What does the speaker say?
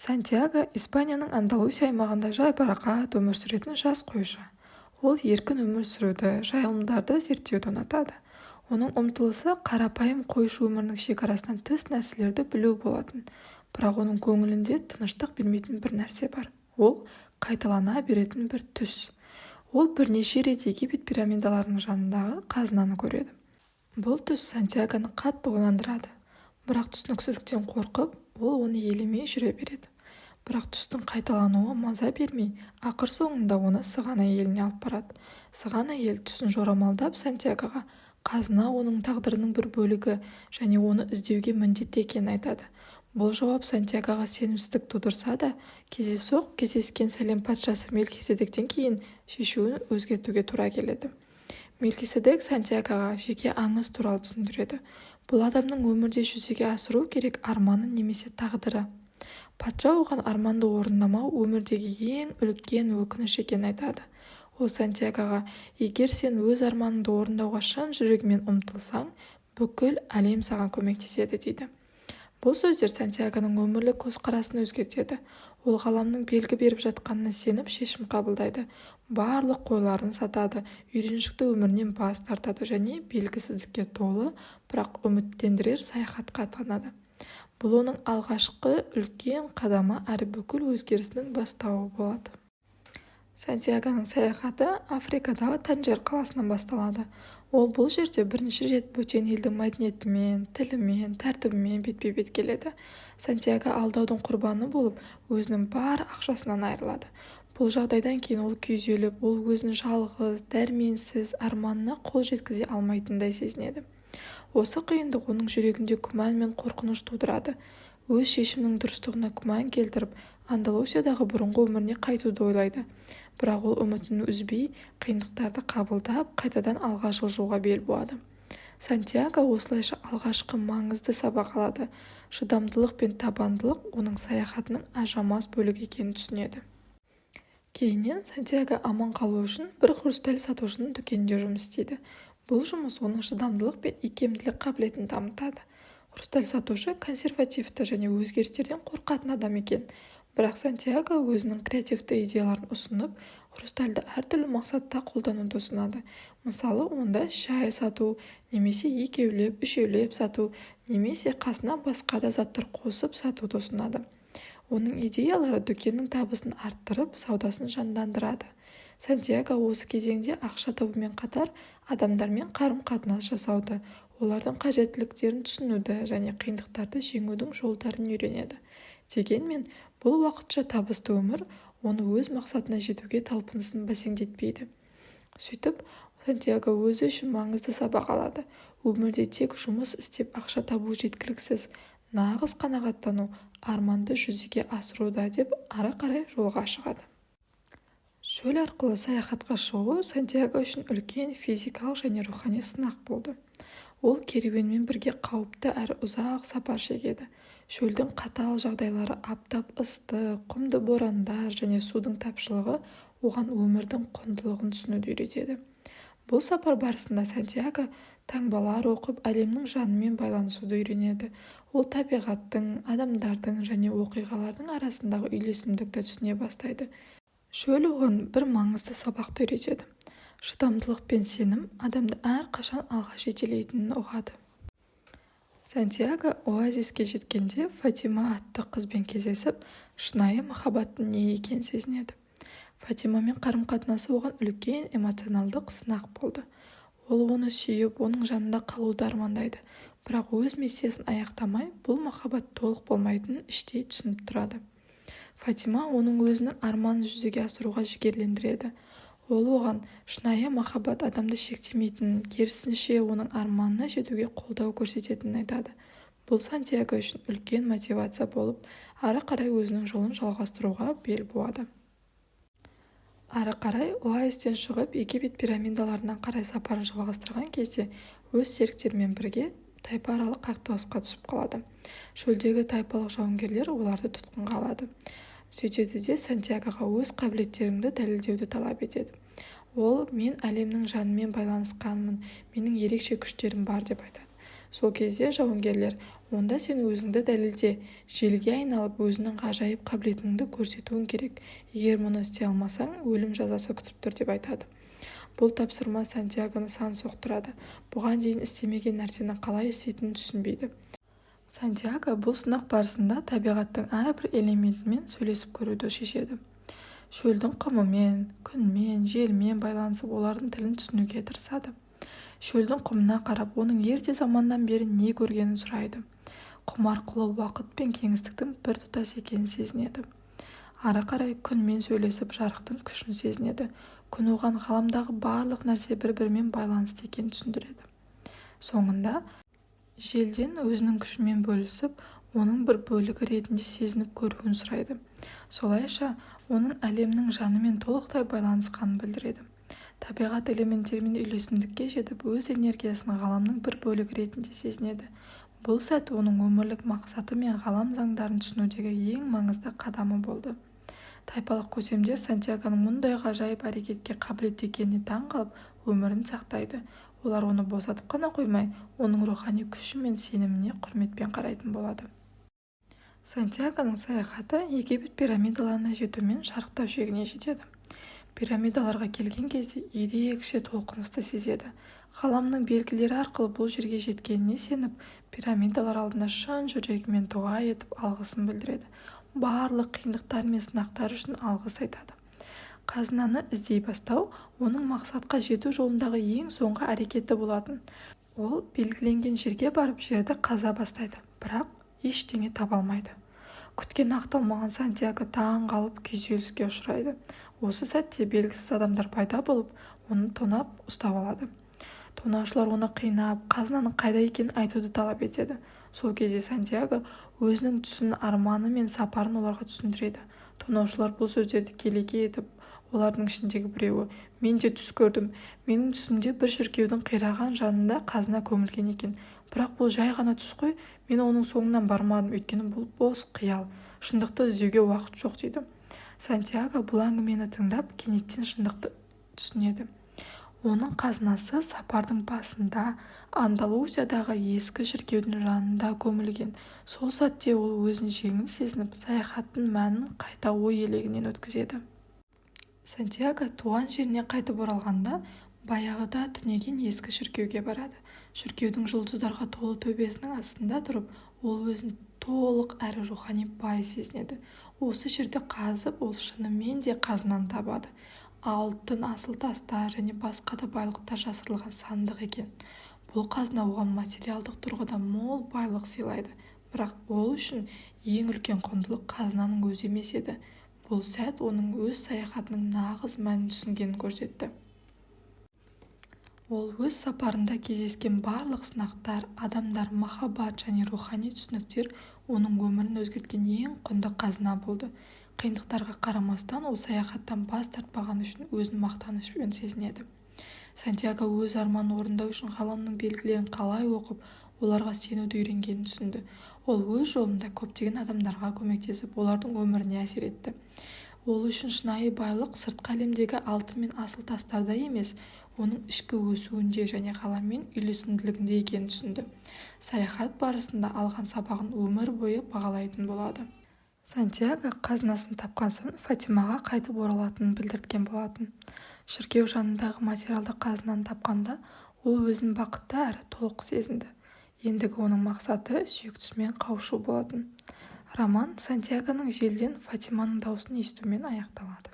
Сантьяго Испанияның Андалусия аймағында жайбарақат өмір сүретін жас қойшы. Ол еркін өмір сүруді, жайылымдарды зерттеуді ұнатады. Оның ұмтылысы қарапайым қойшы өмірінің шекарасынан тыс нәрселерді білу болатын. Бірақ оның көңілінде тыныштық бермейтін бір нәрсе бар. Ол қайталана беретін бір түс. Ол бірнеше рет Египет пирамидаларының жанындағы қазынаны көреді. Бұл түс Сантьягоны қатты ойландырады. Бірақ түсініксіздіктен қорқып, ол оны елемей жүре береді. Бірақ түстің қайталануы маза бермей, ақыр соңында оны сығана еліне алып барады. Сығана ел түсін жорамалдап Сантьягоға қазына оның тағдырының бір бөлігі және оны іздеуге міндетті екенін айтады. Бұл жауап Сантьягоға сенімсіздік тудырса да, кездейсоқ кездескен сәлем патшасы Мелхиседектен кейін шешуін өзгертуге тура келеді. Мелхиседек Сантьягоға жеке аңыз туралы түсіндіреді. Бұл адамның өмірде жүзеге асыру керек арманы немесе тағдыры. Патша оған арманды орындамау өмірдегі ең үлкен өкініш екенін айтады. Ол Сантьягоға, егер сен өз арманыңды орындауға шын жүрегімен ұмтылсаң, бүкіл әлем саған көмектеседі дейді. Бұл сөздер Сантьягоның өмірлік көзқарасын өзгертеді. Ол ғаламның белгі беріп жатқанына сеніп шешім қабылдайды. Барлық қойларын сатады, үйреншікті өмірінен бас тартады және белгісіздікке толы, бірақ үміттендірер саяхатқа аттанады. Бұл оның алғашқы үлкен қадамы әрі бүкіл өзгерісінің бастауы болады. Сантьягоның саяхаты Африкадағы Танжер қаласынан басталады. Ол бұл жерде бірінші рет бөтен елдің мәдениетімен, тілімен, тәртібімен бетпе-бет келеді. Сантьяго алдаудың құрбаны болып, өзінің бар ақшасынан айырылады. Бұл жағдайдан кейін ол күйзеліп, ол өзін жалғыз, дәрменсіз, арманына қол жеткізе алмайтындай сезінеді. Осы қиындық оның жүрегінде күмән мен қорқыныш тудырады. Өз шешімінің дұрыстығына күмән келтіріп, Андалусиядағы бұрынғы өміріне қайтуды ойлайды. Бірақ ол үмітін үзбей, қиындықтарды қабылдап, қайтадан алға жылжуға бел буады. Сантьяго осылайша алғашқы маңызды сабақ алады. Шыдамдылық пен табандылық оның саяхатының ажырамас бөлігі екенін түсінеді. Кейіннен Сантьяго аман қалу үшін бір хрусталь сатушының дүкенінде жұмыс істейді. Бұл жұмыс оның шыдамдылық пен икемділік қабілетін дамытады. Хрусталь сатушы консервативті және өзгерістерден қорқатын адам екен. Бірақ Сантьяго өзінің креативті идеяларын ұсынып, хрустальды әртүрлі мақсатта қолдануды ұсынады. Мысалы, онда шай сату, немесе екеулеп, үшеулеп сату, немесе қасына басқа да заттар қосып сатуды ұсынады. Оның идеялары дүкеннің табысын арттырып, саудасын жандандырады. Сантьяго осы кезеңде ақша табумен қатар адамдармен қарым-қатынас жасауды, олардың қажеттіліктерін түсінуді және қиындықтарды жеңудің жолдарын үйренеді. Дегенмен, бұл уақытша табысты өмір оны өз мақсатына жетуге талпынысын бәсеңдетпейді. Сөйтіп, Сантьяго өзі үшін маңызды сабақ алады. Өмірде тек жұмыс істеп ақша табу жеткіліксіз, нағыз қанағаттану арманды жүзеге асыруда деп ары қарай жолға шығады. Шөл арқылы саяхатқа шығу Сантьяго үшін үлкен физикалық және рухани сынақ болды. Ол керуенмен бірге қауіпті әрі ұзақ сапар шегеді. Шөлдің қатал жағдайлары, аптап ыстық, құмды борандар және судың тапшылығы оған өмірдің құндылығын түсінуді үйретеді. Бұл сапар барысында Сантьяго таңбалар оқып, әлемнің жанымен байланысуды үйренеді. Ол табиғаттың, адамдардың және оқиғалардың арасындағы үйлесімдікті түсіне бастайды. Шөл оған бір маңызды сабақты үйретеді. Шыдамдылық пен сенім адамды әрқашан алға жетелейтінін ұғады. Сантьяго оазиске жеткенде Фатима атты қызбен кездесіп, шынайы махаббаттың не екенін сезінеді. Фатимамен қарым-қатынасы оған үлкен эмоционалдық сынақ болды. Ол оны сүйіп, оның жанында қалуды армандайды. Бірақ өз миссиясын аяқтамай, бұл махаббат толық болмайтынын іштей түсініп тұрады. Фатима оның өзінің арманын жүзеге асыруға жігерлендіреді. Ол оған шынайы махаббат адамды шектемейтінін, керісінше оның арманына жетуге қолдау көрсететінін айтады. Бұл Сантьяго үшін үлкен мотивация болып, ары қарай өзінің жолын жалғастыруға бел буады. Ары қарай оазистен шығып, Египет пирамидаларына қарай сапарын жалғастырған кезде өз серіктерімен бірге тайпааралық қақтығысқа түсіп қалады. Шөлдегі тайпалық жауынгерлер оларды тұтқынға алады. Сөйтеді де Сантьягоға өз қабілеттеріңді дәлелдеуді талап етеді. Ол, мен әлемнің жанымен байланысқанмын, менің ерекше күштерім бар деп айтады. Сол кезде жауынгерлер, онда сен өзіңді дәлелде, желге айналып өзіңнің ғажайып қабілетіңді көрсетуің керек. Егер мұны істей алмасаң, өлім жазасы күтіп тұр деп айтады. Бұл тапсырма Сантьягоны сан соқтырады. Бұған дейін істемеген нәрсені қалай істейтінін түсінбейді. Сантьяго бұл сынақ барысында табиғаттың әрбір элементімен сөйлесіп көруді шешеді. Шөлдің құмымен, күнмен, желмен байланысып олардың тілін түсінуге тырысады. Шөлдің құмына қарап, оның ерте заманнан бері не көргенін сұрайды. Құм арқылы уақыт пен кеңістіктің бір тұтас екенін сезінеді. Ары қарай күнмен сөйлесіп жарықтың күшін сезінеді. Күн оған ғаламдағы барлық нәрсе бір-бірімен байланысты екенін түсіндіреді. Соңында желден өзінің күшімен бөлісіп, оның бір бөлігі ретінде сезініп көруін сұрайды. Солайша оның әлемнің жанымен толықтай байланысқанын білдіреді. Табиғат элементтерімен үйлесімдікке жетіп, өз энергиясын ғаламның бір бөлігі ретінде сезінеді. Бұл сәт оның өмірлік мақсаты мен ғалам заңдарын түсінудегі ең маңызды қадамы болды. Тайпалық көсемдер Сантьягоның мұндай ғажайып әрекетке қабілетті екеніне таң қалып, өмірін сақтайды. Олар оны босатып қана қоймай, оның рухани күші мен сеніміне құрметпен қарайтын болады. Сантьягоның саяхаты Египет пирамидаларына жетумен шарықтау шегіне жетеді. Пирамидаларға келген кезде ерекше толқынысты сезеді. Ғаламның белгілері арқылы бұл жерге жеткеніне сеніп, пирамидалар алдында шын жүрегімен дұға етіп алғысын білдіреді. Барлық қиындықтар мен сынақтар үшін алғыс айтады. Қазынаны іздей бастау оның мақсатқа жету жолындағы ең соңғы әрекеті болатын. Ол белгіленген жерге барып жерді қаза бастайды, бірақ ештеңе таба алмайды. Күткен ақталмаған Сантьяго таң қалып күйзеліске ұшырайды. Осы сәтте белгісіз адамдар пайда болып, оны тонап ұстап алады. Тонаушылар оны қинап, қазынаның қайда екенін айтуды талап етеді. Сол кезде Сантьяго өзінің түсін, арманы мен сапарын оларға түсіндіреді. Тонаушылар бұл сөздерді келеке етіп, олардың ішіндегі біреуі: "Мен де түс көрдім. Менің түсімде бір шіркеудің қираған жанында қазына көмілген екен. Бірақ бұл жай ғана түс қой. Мен оның соңынан бармадым, өйткені бұл бос қиял. Шындықты іздеуге уақыт жоқ" дейді. Сантьяго бұл әңгімені тыңдап, кенеттен шындықты түсінеді. Оның қазынасы сапардың басында Андалусиядағы ескі шіркеудің жанында көмілген. Сол сәтте ол өзін жеңіл сезініп, саяхаттың мәнін қайта ой елегінен өткізеді. Сантьяго туған жеріне қайтып оралғанда, баяғыда түнеген ескі шіркеуге барады. Шіркеудің жұлдыздарға толы төбесінің астында тұрып, ол өзін толық әрі рухани бай сезінеді. Осы жерді қазып, ол шынымен де қазынаны табады. Алтын, асыл тастар және басқа да байлықтар жасырылған сандық екен. Бұл қазына оған материалдық тұрғыда мол байлық сыйлайды. Бірақ ол үшін ең үлкен құндылық қазынаның өзі емес еді. Бұл сәт оның өз саяхатының нағыз мәнін түсінгенін көрсетті. Ол өз сапарында кездескен барлық сынақтар, адамдар, махаббат және рухани түсініктер оның өмірін өзгерткен ең құнды қазына болды. Қиындықтарға қарамастан ол саяхаттан бас тартпаған үшін өзін мақтанышпен сезінеді. Сантьяго өз арманын орындау үшін ғаламның белгілерін қалай оқып, оларға сенуді үйренгенін түсінді. Ол өз жолында көптеген адамдарға көмектесіп, олардың өміріне әсер етті. Ол үшін шынайы байлық сыртқы әлемдегі алтын мен асыл тастарда емес, оның ішкі өсуінде және ғаламмен үйлесімділігінде екенін түсінді. Саяхат барысында алған сабағын өмір бойы бағалайтын болады. Сантьяго қазынасын тапқан соң Фатимаға қайтып оралатынын білдірткен болатын. Шіркеу жанындағы материалды қазынаны тапқанда, ол өзін бақытты әрі толық сезінді. Ендігі оның мақсаты сүйіктісімен қауышу болатын. Роман Сантьягоның желден Фатиманың даусын естумен аяқталады.